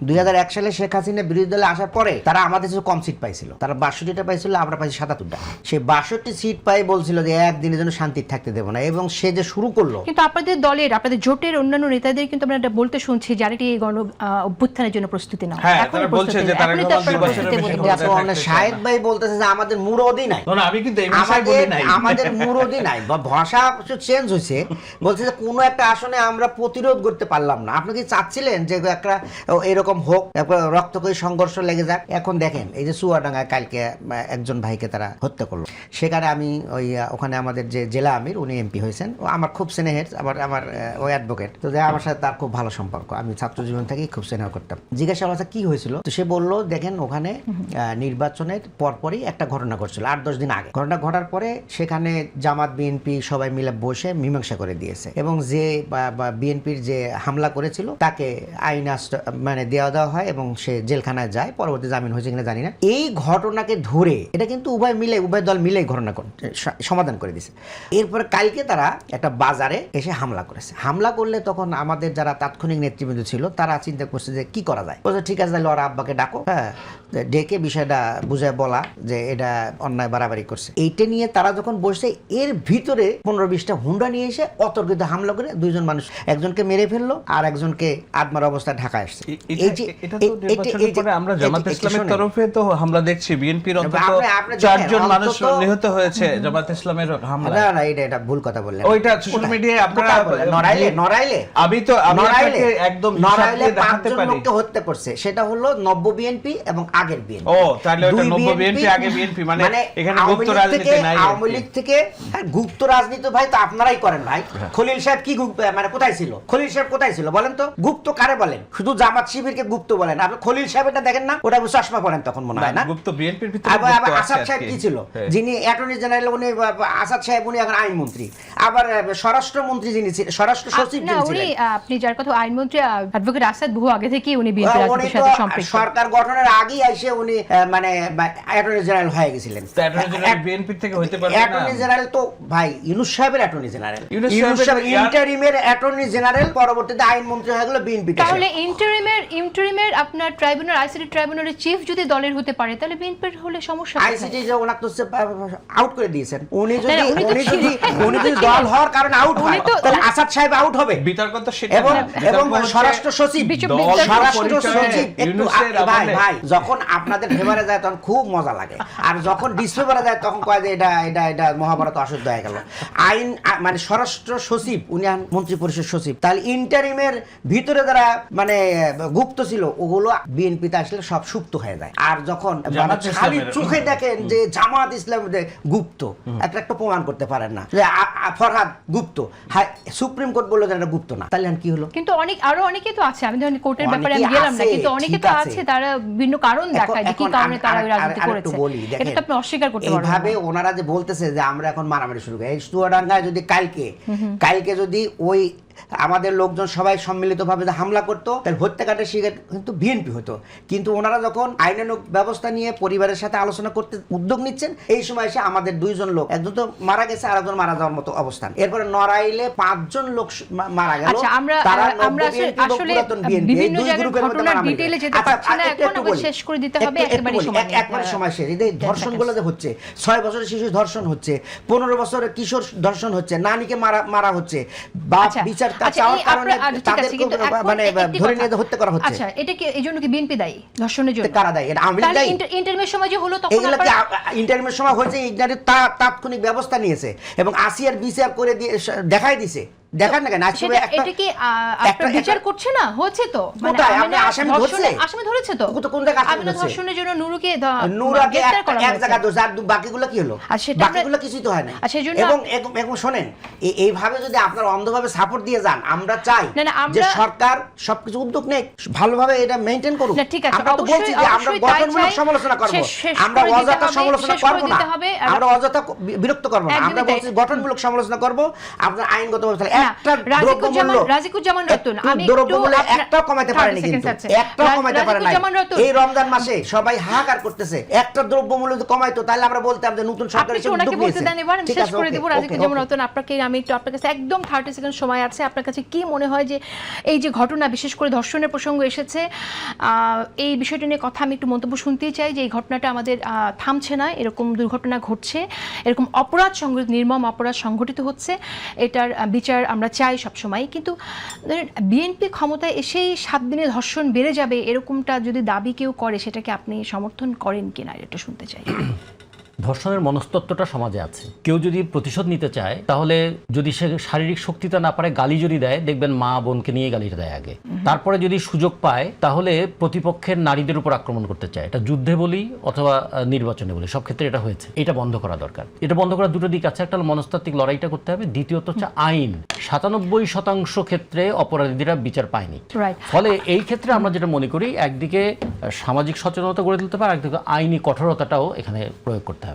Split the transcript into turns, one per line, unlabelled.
2001 সালে শেখ হাসিনা বিরোধী দলে আসার পরে তারা আমাদের চেয়ে কম সিট পাইছিল, তারা 62টা পাইছিল, আমরা পাইছি 77টা। সেই 62টি সিট পাই বলছিল যে একদিনের জন্য শান্তি থাকতে দেব না, এবং সে যে শুরু করলো।
কিন্তু আপনাদের দলের, আপনাদের জোটের অন্যান্য নেতাদের কিন্তু আমরা এটা বলতে শুনছি যারা এই গণ অভ্যুত্থানের জন্য প্রস্তুতি নাও।
এখন বলছে যে তারা 2 বছরের বেশি।
শাহেদ ভাই বলতেছে যে আমাদের মুরোদই নাই।
না, আমি কিন্তু এই ভাষায় বলি নাই,
আমাদের মুরোদই নাই, ভাষা চেঞ্জ হয়েছে। বলছে যে কোনো একটা আসনে আমরা প্রতিরোধ করতে পারলাম না। আপনি কি চাচ্ছিলেন যে একটা এরকম হোক, রক্তক্ষয়ী সংঘর্ষ লেগে যাক? এখন দেখেন এই যে চুয়াডাঙ্গায় কালকে একজন ভাইকে তারা হত্যা করলো, সেখানে আমি ওখানে আমাদের যে জেলা আমির উনি এমপি হয়েছেন, ও আমার খুব স্নেহের, আবার আমার ওই অ্যাডভোকেট, তো আমার সাথে তার খুব ভালো সম্পর্ক, আমি ছাত্র জীবন থেকেই খুব স্নেহ করতাম। জিজ্ঞাসা করছে কি হয়েছিল, তো সে বললো দেখেন ওখানে নির্বাচনের পরপরই একটা ঘটনা ঘটছিল, 8-10 দিন আগে। ঘটনা ঘটার পরে সেখানে জামাত বিএনপি সবাই মিলে বসে মীমাংসা করে দিয়েছে, এবং যে বিএনপির যে হামলা করেছিল তাকে আইন মানে দেওয়া হয় এবং সে জেলখানায় যায়, পরবর্তী জামিন হয়েছে কিনা জানি না। এই ঘটনাকে ধরে এটা কিন্তু উভয় দল মিলে ঘটনা সমাধান করে দিয়েছে। এরপরে কালকে তারা একটা বাজারে এসে হামলা করেছে। হামলা করলে তখন আমাদের যারা তাৎক্ষণিক নেতৃবৃন্দ ছিল তারা চিন্তা করছে যে কি করা যায়। বলছে ঠিক আছে তাহলে ওরা আব্বাকে ডাকো, হ্যাঁ, ডেকে বিষয়টা বুঝায় বলা যে এটা অন্যায় বাড়াবাড়ি করছে। এইটা নিয়ে তারা যখন বসে, এর ভিতরে 15-20টা হুন্ডা নিয়ে এসে অতর্কিত হামলা করে 2 মানুষ, একজনকে মেরে ফেললো আর একজনকে আত্মার অবস্থায় ঢাকায় আসছে।
আমরা জামাত ইসলামের তরফে তো হামলা দেখছি, বিএনপির অন্তত 4 জন মানুষ নিহত হয়েছে জামাত ইসলামের হামলায়।
না এটা ভুল কথা বললেন।
ওইটা সোশ্যাল মিডিয়ায় আপনারা
নড়াইলে
আমি আপনাকে একদম
নড়াইলে 5 জন লোককে হত্যা করছে, সেটা হলো নব্য বিএনপি এবং আগের বিএনপি।
ও তাহলে ওটা নব্য বিএনপি আগে বিএনপি, মানে এখানে গুপ্ত রাজনীতি নাই।
আওয়ামী লীগ থেকে গুপ্ত রাজনীতি ভাই তো আপনারাই করেন ভাই। খলিল সাহেব কি মানে কোথায় ছিল? খলিল সাহেব কোথায় ছিল বলেন তো? গুপ্ত কারে বলেন? শুধু জামাত শিবিরকে গুপ্ত বলেন। আপনি খলিল সাহেবটা দেখেন না, ওটা চশমা পরেন তখন মনে হয় না?
গুপ্ত বিএনপির ভিতরে
আসাদ সাহেব কি ছিল, যিনি অ্যাটর্নি জেনারেল, উনি আসাদ সাহেব উনি এখন আইনমন্ত্রী। আবার স্বরাষ্ট্রমন্ত্রী যিনি ছিলেন, স্বরাষ্ট্র সচিব যিনি ছিলেন,
আপনি যার কথা আইনমন্ত্রী অ্যাডভোকেট আসাদ বহু আগে থেকেই উনি বিএনপি রাজনীতির সাথে সম্পৃক্ত।
সরকার গঠনের আগেই এসে উনি মানে অ্যাটর্নি জেনারেল হয়ে গেছিলেন।
অ্যাটর্নি জেনারেল বিএনপি থেকে হতে পারে না?
অ্যাটর্নি জেনারেল তো ভাই ইউনূস সাহেবের অ্যাটর্নি জেনারেল, ইউনূস সাহেব ইন্টারিমের অ্যাটর্নি জেনারেল, পরবর্তীতে আইনমন্ত্রী হয়ে গেল বিএনপি।
তাহলে ইন্টারিমের আপনার ট্রাইব্যুনাল, আইসিটি ট্রাইব্যুনালের চিফ যদি দলের হতে পারে তাহলে বিএনপির হলে সমস্যা কোথায়?
আইসিটি যে ওনাকে তো আউট করে দিয়েছেন। উনি যদি দল হওয়ার কারণে আউট হয় তাহলে আসাদ সাহেব আউট হবে।
বিতর্ক তো সেটা,
এবং স্বরাষ্ট্র সচিব ভাই যখন আপনাদের ফেভারে যায় তখন খুব মজা লাগে, আর যখন ডিসফেভারে যায় তখন কয় যে এটা মহাভারত অশুদ্ধ হয়ে গেল। আইন মানে স্বরাষ্ট্র সচিব উনি মন্ত্রী পরিষদ সচিব, তাহলে ইন্টারিমের ভিতরে যারা মানে গুপ্ত ছিল ওগুলো বিএনপিতে আসলে সব সুপ্ত হয়ে যায়। আর যখন খালি চোখে দেখেন যে জামাত ইসলাম গুপ্ত, একটা প্রমাণ করতে পারেন না যে ফরহাদ গুপ্ত, সুপ্রিম কোর্ট বললো যে এটা গুপ্ত না, তাহলে কি হলো?
কিন্তু আরো অনেকে তো আছে, আমি ধরেন কোর্টের ব্যাপারে আমি গেলাম না, কিন্তু অনেকে তো আছে তারা ভিন্ন কারণ দেখায় যে কি কারণে তারা ওই রাজনীতি করেছে। এটা তো আপনি অস্বীকার করতে পারবেন না।
এইভাবে ওনারা যে বলতেছে যে আমরা এখন মারামারি শুরু করি, এই চুয়াডাঙ্গায় যদি কালকে যদি ওই আমাদের লোকজন সবাই সম্মিলিতভাবে হামলা করতো তাহলে হত্যাকাণ্ডের শিকার কিন্তু বিএনপি হতো। কিন্তু ওনারা যখন আইনানুগ ব্যবস্থা নিয়ে পরিবারের সাথে আলোচনা করতে উদ্যোগ নিচ্ছেন, এই সময় এসে আমাদের 2 জন লোক, একজন তো মারা গেছে আর একজন মারা যাওয়ার মতো অবস্থান। এরপরে নড়াইলে 5 জন লোক মারা গেল।
আচ্ছা, আমরা আসলে বিভিন্ন জায়গায় ঘটনার ডিটেইলে যেতে পারছি না, এখন আমাদের শেষ করে দিতে হবে
একবারে সময় শেষ। এই ধর্ষণগুলো যে হচ্ছে, 6 বছরের শিশু ধর্ষণ হচ্ছে, 15 বছরের কিশোর ধর্ষণ হচ্ছে, নানিকে মারা হচ্ছে, বাপ বিচার চাওয়ার কারণে তাদেরকে মানে ধরে নিয়ে হত্যা করা হচ্ছে।
আচ্ছা, এটা কি এইজন্য কি বিএনপি দায়ী ধর্ষণের জন্য?
কারা দায়ী? এটা আওয়ামী লীগ দায়ী?
ইন্টারিমের সময় যে হলো তখন
এগুলো কি ইন্টারিমের সময় হয়েছে? ইগনারি তাৎক্ষণিক ব্যবস্থা নিয়েছে এবং আসিয়ার বিচার করে দিয়ে দেখাই দিছে। দেখান না কেন?
এটা কি আপনারা বিচার করছে না? হচ্ছে তো, মানে আসামি ধরেছে তো।
কোন জায়গায়
আসামি ধর্ষণের জন্য নুরুকে
গ্রেফতার করা হয়েছে। এক জায়গা দোষ, আর বাকিগুলো কি হলো? বাকিগুলো কিছুই তো হয় না। এবং শোনেন, এইভাবে যদি আপনারা অন্ধভাবে সাপোর্ট দিয়ে যান, আমরা চাই যে সরকার সবকিছু উদ্যোগ নেই, ভালোভাবে এটা মেইনটেইন করুক। আমরা তো বলছি যে আমরা গঠনমূলক সমালোচনা করব, আমরা অযথা সমালোচনা করব না, আমরা অযথা বিরক্ত করব না, আমরা বলছি গঠনমূলক সমালোচনা করব। আপনার আইনগতভাবে একটা দ্রব্যমূল্য
রাজিকুজ্জামান রতন, আমি
দ্রব্যমূল্য একটাও কমাতে পারেনি, কিন্তু একটাও কমাতে পারে না। এই রমজান মাসে সবাই হাহাকার করতেছে, একটা দ্রব্যমূল্য যদি কমাইতো তাহলে আমরা বলতাম যে নতুন সরকার এসে উদ্যোগ নিয়েছে।
ঠিক আছে, করে দেব রাজিকুজ্জামান রতন আপনাকে। আমি একটু আপনার কাছে একদম 30 সেকেন্ড সময় আছে। আপনার কাছে কি মনে হয় যে এই যে ঘটনা, বিশেষ করে ধর্ষণের প্রসঙ্গ এসেছে, এই বিষয়টা নিয়ে কথা আমি একটু মন্তব্য শুনতেই চাই যে এই ঘটনাটা আমাদের থামছে না, এরকম দুর্ঘটনা ঘটছে, এরকম অপরাধ সংঘটিত, নির্মম অপরাধ সংঘটিত হচ্ছে, এটার বিচার আমরা চাই সবসময়। কিন্তু বিএনপি ক্ষমতায় এসেই 7 দিনে ধর্ষণ বেড়ে যাবে এরকমটা যদি দাবি কেউ করে, সেটাকে আপনি সমর্থন করেন কিনা এটা শুনতে চাই।
ধর্ষণের মনস্তত্ত্বটা সমাজে আছে। কেউ যদি প্রতিশোধ নিতে চায়, তাহলে যদি সে শারীরিক শক্তিটা না পারে, গালি যদি দেয়, দেখবেন মা বোনকে নিয়ে গালিটা দেয় আগে। তারপরে যদি সুযোগ পায়, তাহলে প্রতিপক্ষের নারীদের উপর আক্রমণ করতে চায়। এটা যুদ্ধে বলি অথবা নির্বাচনে বলি, সব ক্ষেত্রে এটা হয়েছে। এটা বন্ধ করা দরকার। এটা বন্ধ করার দুটো দিক আছে, একটা হলো মনস্তাত্ত্বিক লড়াইটা করতে হবে, দ্বিতীয়ত হচ্ছে আইন। 97% ক্ষেত্রে অপরাধীরা বিচার পায়নি। ফলে এই ক্ষেত্রে আমরা যেটা মনে করি, একদিকে সামাজিক সচেতনতা গড়ে তুলতে পারে, একদিকে আইনি কঠোরতাটাও এখানে প্রয়োগ করতে হবে।